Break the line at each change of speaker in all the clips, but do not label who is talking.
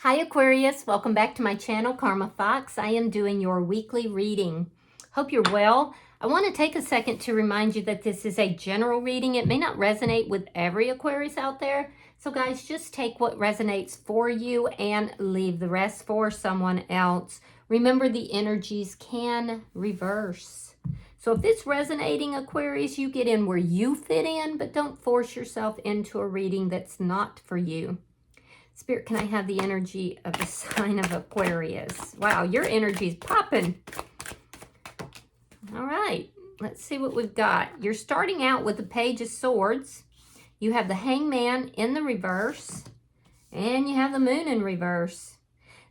Hi Aquarius, welcome back to my channel, Karma Fox. I am doing your weekly reading. Hope you're well. I want to take a second to remind you that this is a general reading. It may not resonate with every Aquarius out there. So guys, just take what resonates for you and leave the rest for someone else. Remember, the energies can reverse. So if it's resonating, Aquarius, you get in where you fit in, but don't force yourself into a reading that's not for you. Spirit, can I have the energy of the sign of Aquarius? Wow, your energy is popping. All right, let's see what we've got. You're starting out with the Page of Swords. You have the Hangman in the reverse, and you have the Moon in reverse.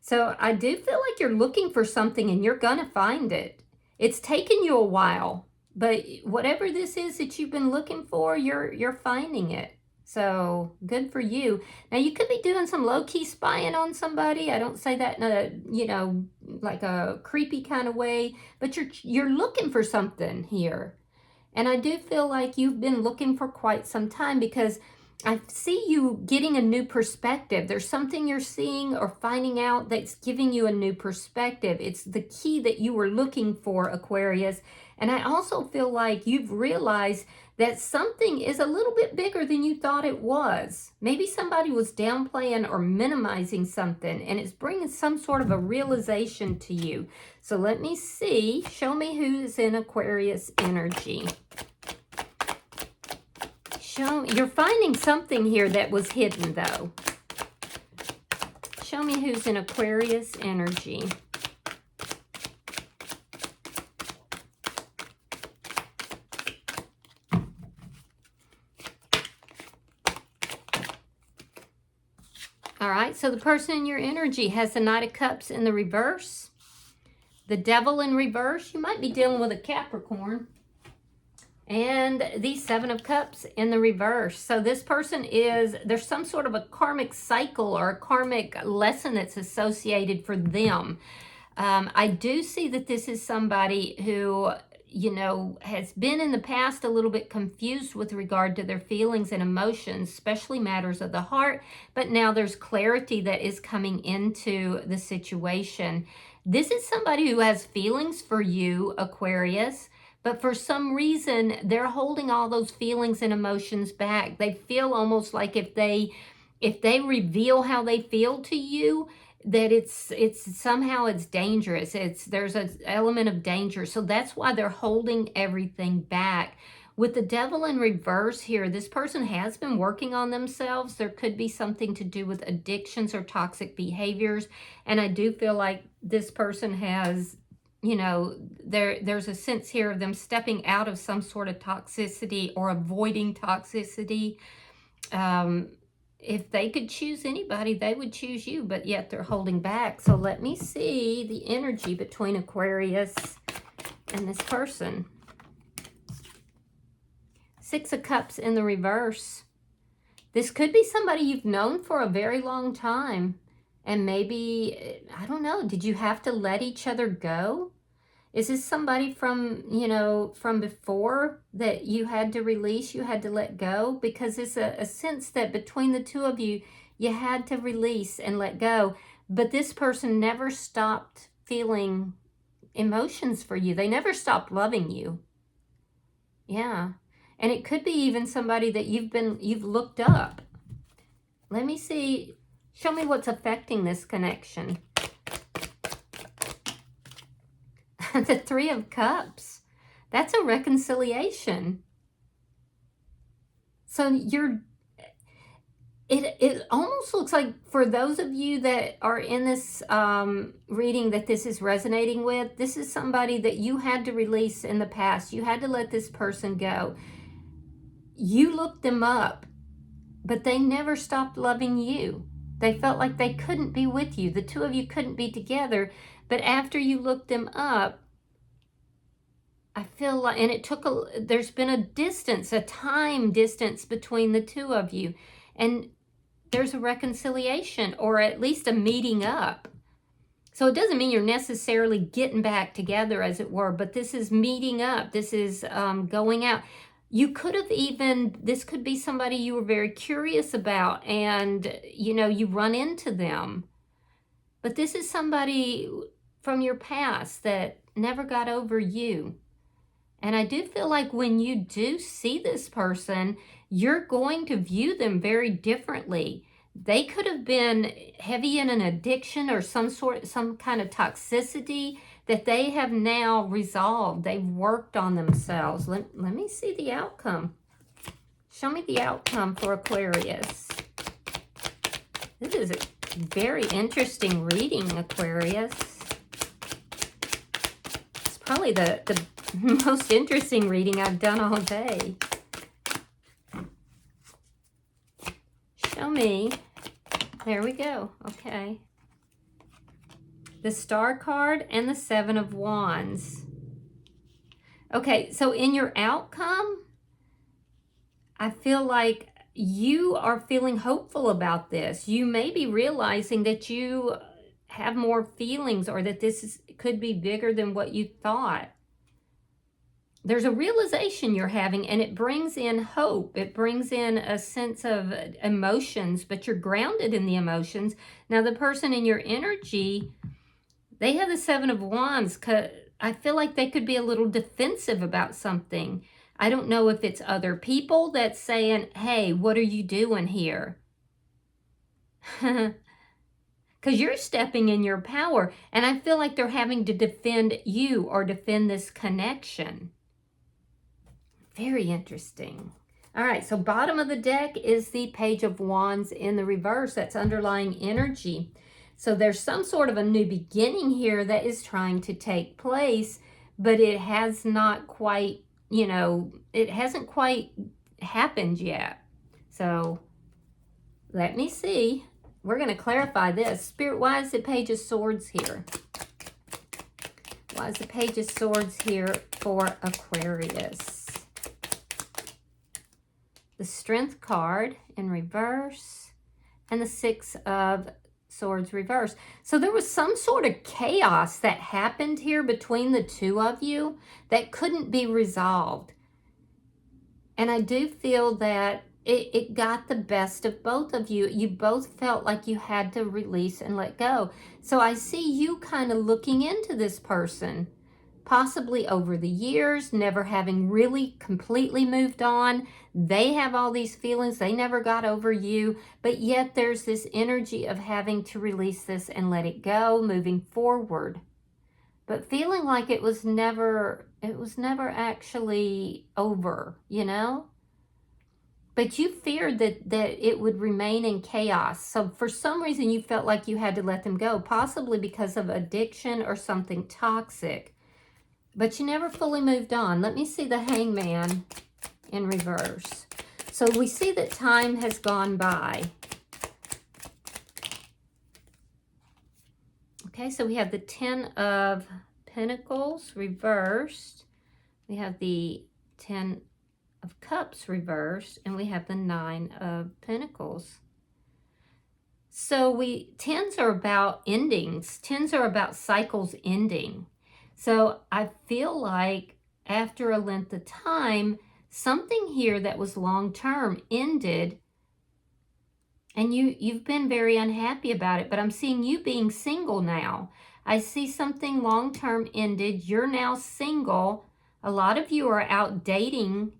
So I do feel like you're looking for something, and you're going to find it. It's taken you a while, but whatever this is that you've been looking for, you're finding it. So good for you. Now you could be doing some low-key spying on somebody. I don't say that in a, like a creepy kind of way, but you're looking for something here. And I do feel like you've been looking for quite some time, because I see you getting a new perspective. There's something you're seeing or finding out that's giving you a new perspective. It's the key that you were looking for, Aquarius. And I also feel like you've realized that something is a little bit bigger than you thought it was. Maybe somebody was downplaying or minimizing something, and it's bringing some sort of a realization to you. So let me see. Show me who's in Aquarius energy. You're finding something here that was hidden, though. Show me who's in Aquarius energy. All right, so the person in your energy has the Knight of Cups in the reverse, the Devil in reverse. You might be dealing with a Capricorn. And the Seven of Cups in the reverse. So this person there's some sort of a karmic cycle or a karmic lesson that's associated for them. I do see that this is somebody who, has been in the past a little bit confused with regard to their feelings and emotions, especially matters of the heart. But now there's clarity that is coming into the situation. This is somebody who has feelings for you, Aquarius. But for some reason, they're holding all those feelings and emotions back. They feel almost like if they reveal how they feel to you, that it's somehow it's dangerous. There's an element of danger. So that's why they're holding everything back. With the Devil in reverse here, this person has been working on themselves. There could be something to do with addictions or toxic behaviors. And I do feel like this person has, there's a sense here of them stepping out of some sort of toxicity or avoiding toxicity. If they could choose anybody, they would choose you, but yet they're holding back. So let me see the energy between Aquarius and this person. Six of Cups in the reverse. This could be somebody you've known for a very long time. And maybe, I don't know, did you have to let each other go? Is this somebody from, from before that you had to release, you had to let go? Because it's a sense that between the two of you, you had to release and let go. But this person never stopped feeling emotions for you. They never stopped loving you. Yeah. And it could be even somebody that you've looked up. Let me see. Show me what's affecting this connection. The Three of Cups. That's a reconciliation. So it almost looks like, for those of you that are in this reading that this is resonating with, this is somebody that you had to release in the past. You had to let this person go. You looked them up, but they never stopped loving you. They felt like they couldn't be with you. The two of you couldn't be together. But after you looked them up, I feel like, and there's been a distance, a time distance between the two of you. And there's a reconciliation, or at least a meeting up. So it doesn't mean you're necessarily getting back together, as it were, but this is meeting up. This is going out. You could have this could be somebody you were very curious about, and, you run into them. But this is somebody from your past that never got over you. And I do feel like when you do see this person, you're going to view them very differently. They could have been heavy in an addiction or some kind of toxicity that they have now resolved. They've worked on themselves. Let me see the outcome. Show me the outcome for Aquarius. This is a very interesting reading, Aquarius. It's probably the most interesting reading I've done all day. Show me. There we go. Okay. The Star card and the Seven of Wands. Okay, so in your outcome, I feel like you are feeling hopeful about this. You may be realizing that you have more feelings or that this could be bigger than what you thought. There's a realization you're having, and it brings in hope. It brings in a sense of emotions, but you're grounded in the emotions. Now, the person in your energy, they have the Seven of Wands. I feel like they could be a little defensive about something. I don't know if it's other people that's saying, hey, what are you doing here? Because you're stepping in your power, and I feel like they're having to defend you or defend this connection. Very interesting. All right, so bottom of the deck is the Page of Wands in the reverse. That's underlying energy. So there's some sort of a new beginning here that is trying to take place, but it has not quite, it hasn't quite happened yet. So let me see. We're going to clarify this. Spirit, why is the Page of Swords here? Why is the Page of Swords here for Aquarius? The Strength card in reverse, and the Six of Swords reverse. So there was some sort of chaos that happened here between the two of you that couldn't be resolved. And I do feel that it got the best of both of you. You both felt like you had to release and let go. So I see you kind of looking into this person, possibly over the years, never having really completely moved on. They have all these feelings. They never got over you, but yet there's this energy of having to release this and let it go, moving forward. But feeling like it was never actually over, But you feared that it would remain in chaos. So for some reason you felt like you had to let them go, possibly because of addiction or something toxic. But you never fully moved on. Let me see the Hangman in reverse. So we see that time has gone by. Okay, so we have the Ten of Pentacles reversed. We have the Ten of Cups reversed. And we have the Nine of Pentacles. So tens are about endings. Tens are about cycles ending. So I feel like after a length of time, something here that was long-term ended, and you've been very unhappy about it, but I'm seeing you being single now. I see something long-term ended. You're now single. A lot of you are out dating.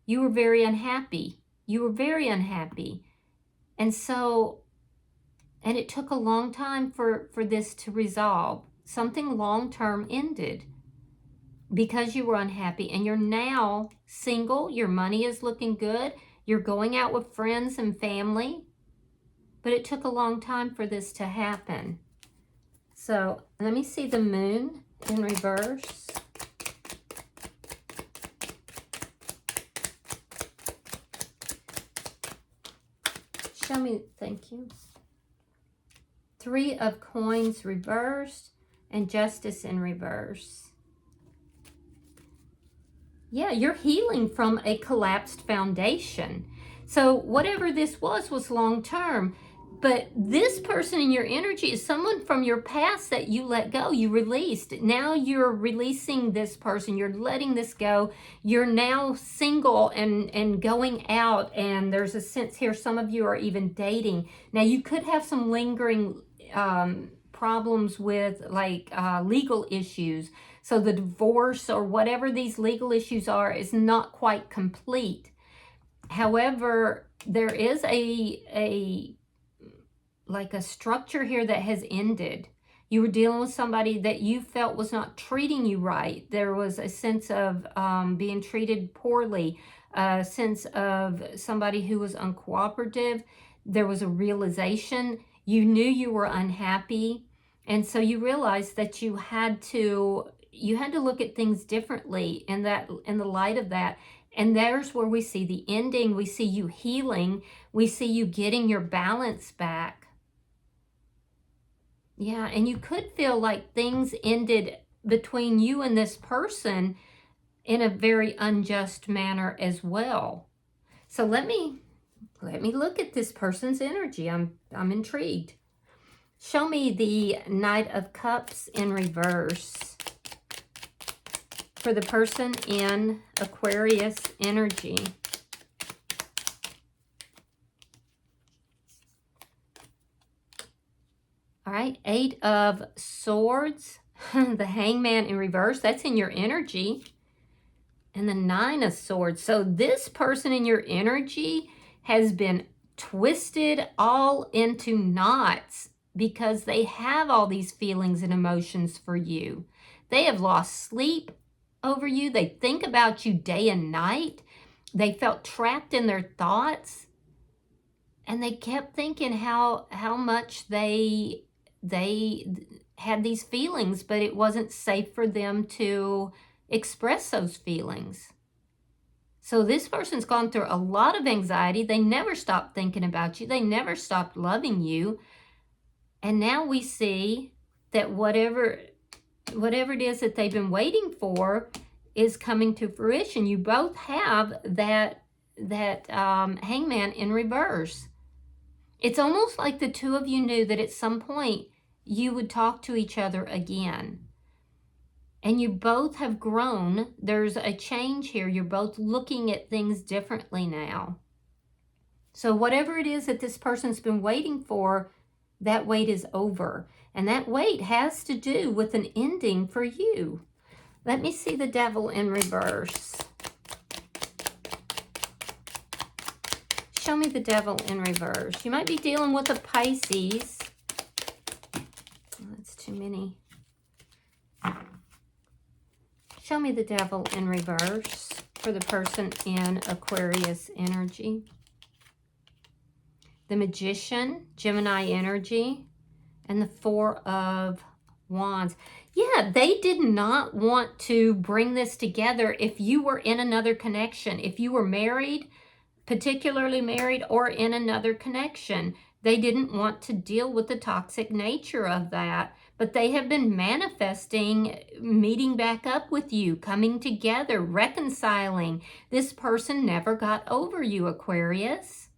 You were very unhappy. You were very unhappy. And it took a long time for this to resolve. Something long-term ended because you were unhappy, and you're now single. Your money is looking good. You're going out with friends and family, but it took a long time for this to happen. So let me see the Moon in reverse. Show me, thank you. Three of Coins reversed. And Justice in reverse. Yeah, you're healing from a collapsed foundation. So whatever this was long-term. But this person in your energy is someone from your past that you let go, you released. Now you're releasing this person, you're letting this go. You're now single and going out, and there's a sense here some of you are even dating. Now you could have some lingering problems with like legal issues. So the divorce or whatever these legal issues are is not quite complete. However, there is a structure here that has ended. You were dealing with somebody that you felt was not treating you right. There was a sense of being treated poorly, a sense of somebody who was uncooperative. There was a realization. You knew you were unhappy. And so you realized that you had to look at things differently in the light of that. And there's where we see the ending. We see you healing. We see you getting your balance back. Yeah, and you could feel like things ended between you and this person in a very unjust manner as well. So let me look at this person's energy. I'm intrigued. Show me the Knight of Cups in reverse for the person in Aquarius energy. All right, 8 of Swords, the Hangman in reverse, that's in your energy. And the 9 of Swords. So this person in your energy has been twisted all into knots because they have all these feelings and emotions for you. They have lost sleep over you. They think about you day and night. They felt trapped in their thoughts. And they kept thinking how much they had these feelings, but it wasn't safe for them to express those feelings. So this person's gone through a lot of anxiety. They never stopped thinking about you. They never stopped loving you. And now we see that whatever it is that they've been waiting for is coming to fruition. You both have that Hangman in reverse. It's almost like the two of you knew that at some point you would talk to each other again. And you both have grown. There's a change here. You're both looking at things differently now. So whatever it is that this person's been waiting for, that wait is over. And that wait has to do with an ending for you. Let me see the Devil in reverse. Show me the Devil in reverse. You might be dealing with a Pisces. Oh, that's too many. Show me the Devil in reverse for the person in Aquarius energy. The Magician, Gemini energy, and the 4 of Wands. Yeah, they did not want to bring this together if you were in another connection. If you were married, particularly married, or in another connection, they didn't want to deal with the toxic nature of that. But they have been manifesting, meeting back up with you, coming together, reconciling. This person never got over you, Aquarius.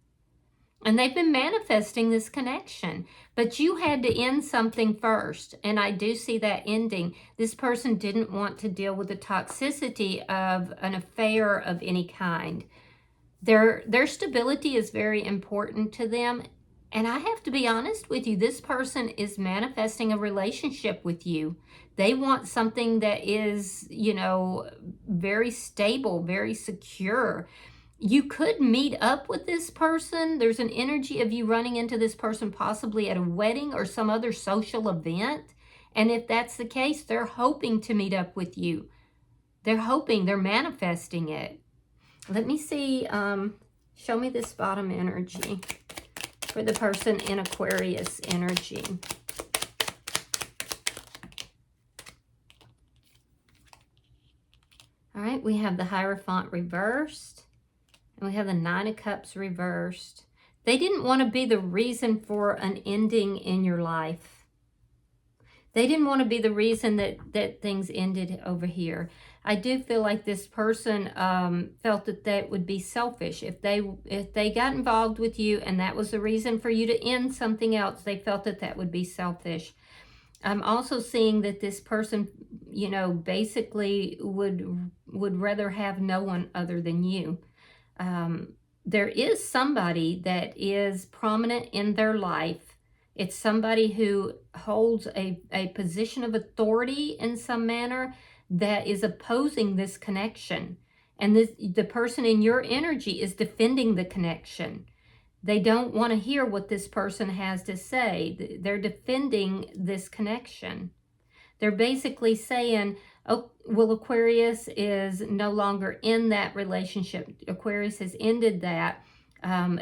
And they've been manifesting this connection. But you had to end something first. And I do see that ending. This person didn't want to deal with the toxicity of an affair of any kind. Their stability is very important to them. And I have to be honest with you, this person is manifesting a relationship with you. They want something that is, very stable, very secure. You could meet up with this person. There's an energy of you running into this person possibly at a wedding or some other social event. And if that's the case, they're hoping to meet up with you. They're hoping, they're manifesting it. Let me see, show me this bottom energy for the person in Aquarius energy. All right, we have the Hierophant reversed, and we have the 9 of Cups reversed. They didn't want to be the reason for an ending in your life. They didn't want to be the reason that things ended over here. I do feel like this person felt that would be selfish. If they got involved with you and that was the reason for you to end something else, they felt that would be selfish. I'm also seeing that this person, basically would rather have no one other than you. There is somebody that is prominent in their life. It's somebody who holds a position of authority in some manner that is opposing this connection. And the person in your energy is defending the connection. They don't want to hear what this person has to say. They're defending this connection. They're basically saying, oh, well, Aquarius is no longer in that relationship. Aquarius has ended that.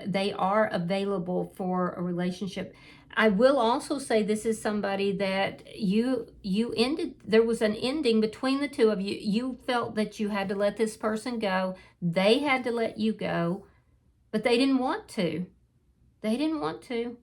They are available for a relationship. I will also say this is somebody that you ended, there was an ending between the two of you. You felt that you had to let this person go. They had to let you go, but they didn't want to. They didn't want to.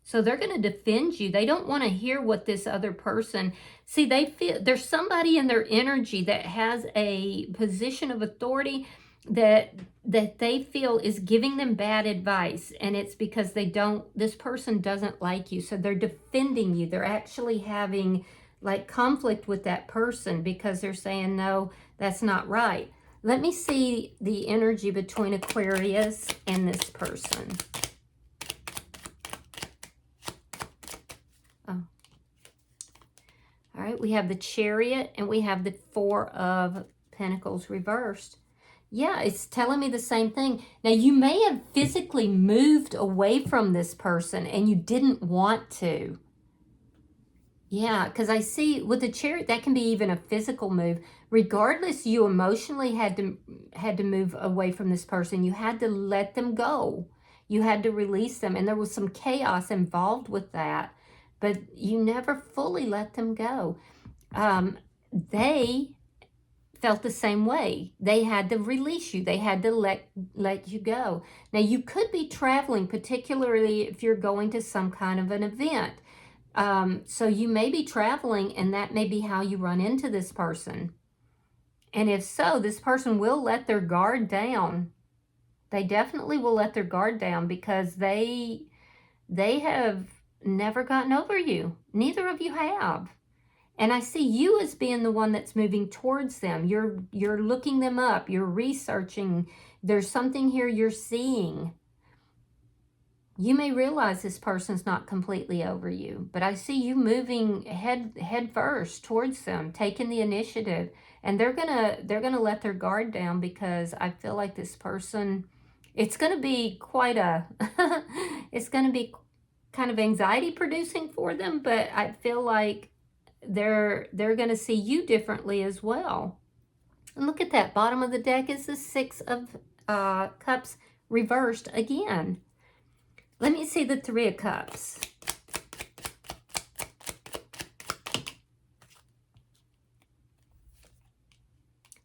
So they're going to defend you. They don't want to hear what this other person, see, they feel there's somebody in their energy that has a position of authority that they feel is giving them bad advice. And it's because this person doesn't like you. So they're defending you. They're actually having like conflict with that person because they're saying, no, that's not right. Let me see the energy between Aquarius and this person. All right, we have the Chariot and we have the Four of Pentacles reversed. Yeah, it's telling me the same thing. Now, you may have physically moved away from this person and you didn't want to. Yeah, because I see with the Chariot, that can be even a physical move. Regardless, you emotionally had to move away from this person. You had to let them go. You had to release them. And there was some chaos involved with that. But you never fully let them go. They felt the same way. They had to release you. They had to let you go. Now, you could be traveling, particularly if you're going to some kind of an event. So you may be traveling, and that may be how you run into this person. And if so, this person will let their guard down. They definitely will let their guard down because they have never gotten over you. Neither of you have. And I see you as being the one that's moving towards them. You're looking them up. You're researching. There's something here you're seeing. You may realize this person's not completely over you, but I see you moving head first towards them, taking the initiative, and they're gonna let their guard down because I feel like this person, it's gonna be quite a, it's gonna be kind of anxiety producing for them, but I feel like they're gonna see you differently as well. And look at that, bottom of the deck is the Six of Cups reversed again. Let me see the Three of Cups.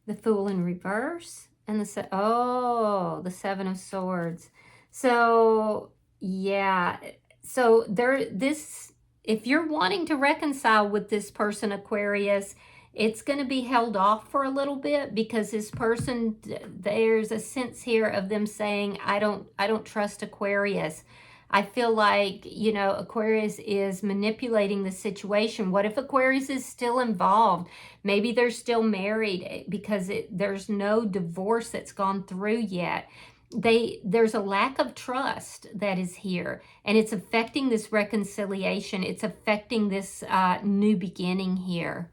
The Fool in reverse and the Seven of Swords. So yeah, so if you're wanting to reconcile with this person, Aquarius, it's going to be held off for a little bit because this person, there's a sense here of them saying, I don't trust Aquarius. I feel like, you know, Aquarius is manipulating the situation. What if Aquarius is still involved? Maybe they're still married because there's no divorce that's gone through yet. There's a lack of trust that is here, and it's affecting this reconciliation. It's affecting this new beginning here.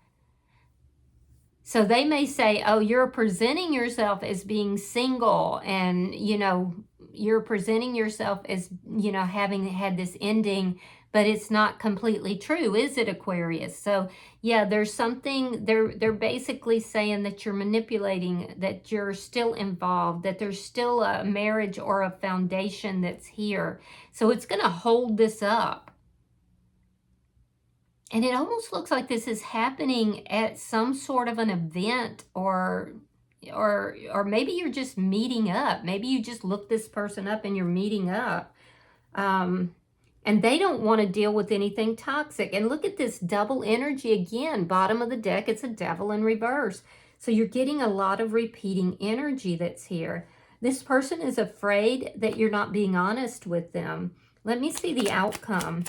So they may say, oh, you're presenting yourself as being single, and, you know, you're presenting yourself as, you know, having had this ending, but it's not completely true, is it, Aquarius? So yeah, there's something, they're basically saying that you're manipulating, that you're still involved, that there's still a marriage or a foundation that's here. So it's going to hold this up. And it almost looks like this is happening at some sort of an event, or maybe you're just meeting up. Maybe you just look this person up and you're meeting up. And they don't want to deal with anything toxic. And look at this double energy again. Bottom of the deck, it's a Devil in reverse. So you're getting a lot of repeating energy that's here. This person is afraid that you're not being honest with them. Let me see the outcome.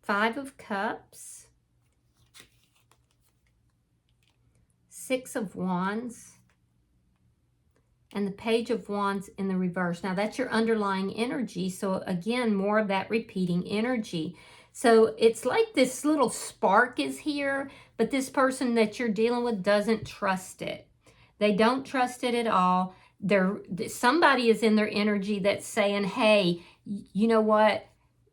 Five of Cups, Six of Wands, and the Page of Wands in the reverse. Now, that's your underlying energy. So, again, more of that repeating energy. So, it's like this little spark is here, but this person that you're dealing with doesn't trust it. They don't trust it at all. Somebody is in their energy that's saying, hey, you know what?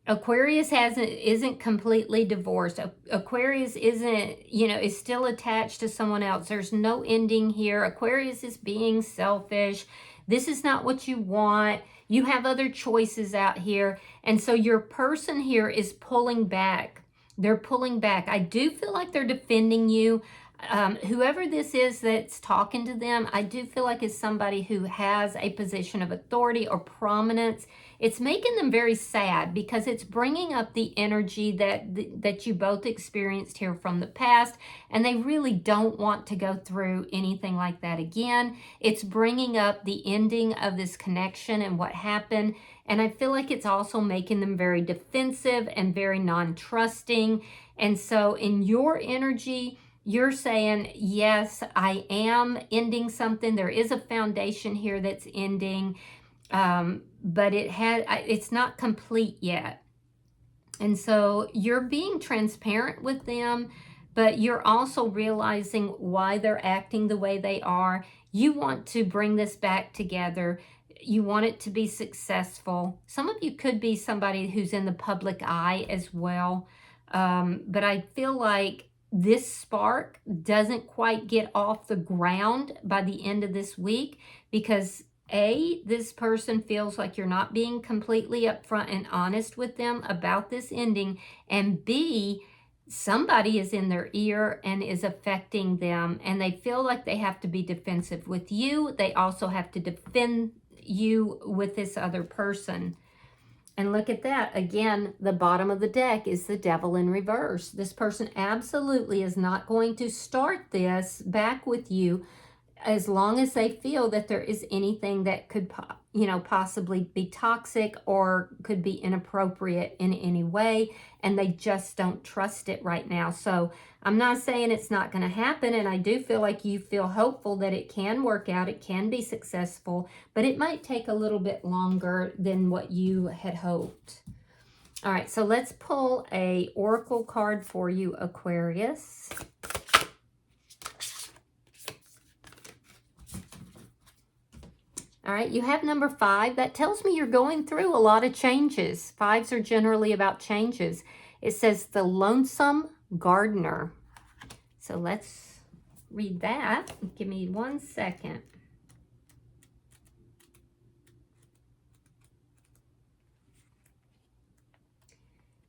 Aquarius isn't completely divorced. Aquarius isn't, is still attached to someone else. There's no ending here. Aquarius is being selfish. This is not what you want. You have other choices out here. And so your person here is pulling back. They're pulling back. I do feel like they're defending you. Whoever this is that's talking to them, I do feel like is somebody who has a position of authority or prominence. It's making them very sad because it's bringing up the energy that you both experienced here from the past, and they really don't want to go through anything like that again. It's bringing up the ending of this connection and what happened, and I feel like it's also making them very defensive and very non-trusting. And so in your energy, you're saying, yes, I am ending something. There is a foundation here that's ending. But it's not complete yet. And so you're being transparent with them, but you're also realizing why they're acting the way they are. You want to bring this back together. You want it to be successful. Some of you could be somebody who's in the public eye as well. But I feel like this spark doesn't quite get off the ground by the end of this week because A, this person feels like you're not being completely upfront and honest with them about this ending, and B, somebody is in their ear and is affecting them, and they feel like they have to be defensive with you. They also have to defend you with this other person. And look at that. Again, the bottom of the deck is the Devil in reverse. This person absolutely is not going to start this back with you as long as they feel that there is anything that could, possibly be toxic or could be inappropriate in any way, and they just don't trust it right now. So I'm not saying it's not going to happen, and I do feel like you feel hopeful that it can work out, it can be successful, but it might take a little bit longer than what you had hoped. All right, so let's pull a oracle card for you, Aquarius. All right, you have number 5. That tells me you're going through a lot of changes. 5s are generally about changes. It says the lonesome gardener. So let's read that. Give me 1 second.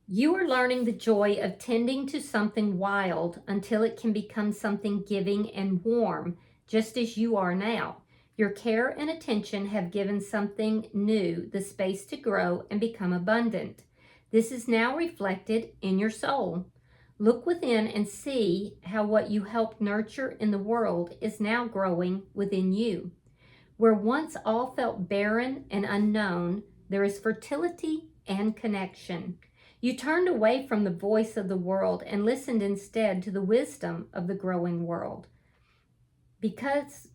You are learning the joy of tending to something wild until it can become something giving and warm, just as you are now. Your care and attention have given something new the space to grow and become abundant. This is now reflected in your soul. Look within and see how what you helped nurture in the world is now growing within you. Where once all felt barren and unknown, there is fertility and connection. You turned away from the voice of the world and listened instead to the wisdom of the growing world. Because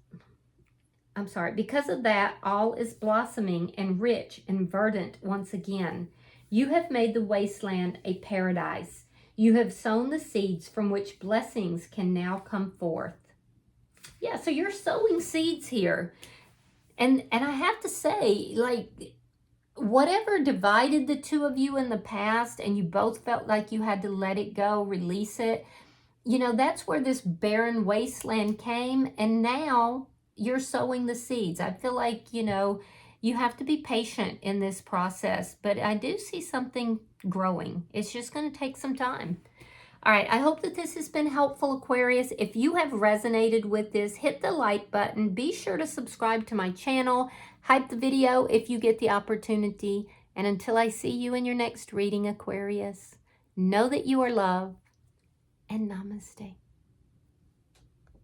of that, all is blossoming and rich and verdant once again. You have made the wasteland a paradise. You have sown the seeds from which blessings can now come forth. Yeah, so you're sowing seeds here. And I have to say, like, whatever divided the two of you in the past and you both felt like you had to let it go, release it, that's where this barren wasteland came. And now you're sowing the seeds. I feel like, you have to be patient in this process, but I do see something growing. It's just going to take some time. All right, I hope that this has been helpful, Aquarius. If you have resonated with this, hit the like button. Be sure to subscribe to my channel. Hype the video if you get the opportunity. And until I see you in your next reading, Aquarius, know that you are loved, and namaste.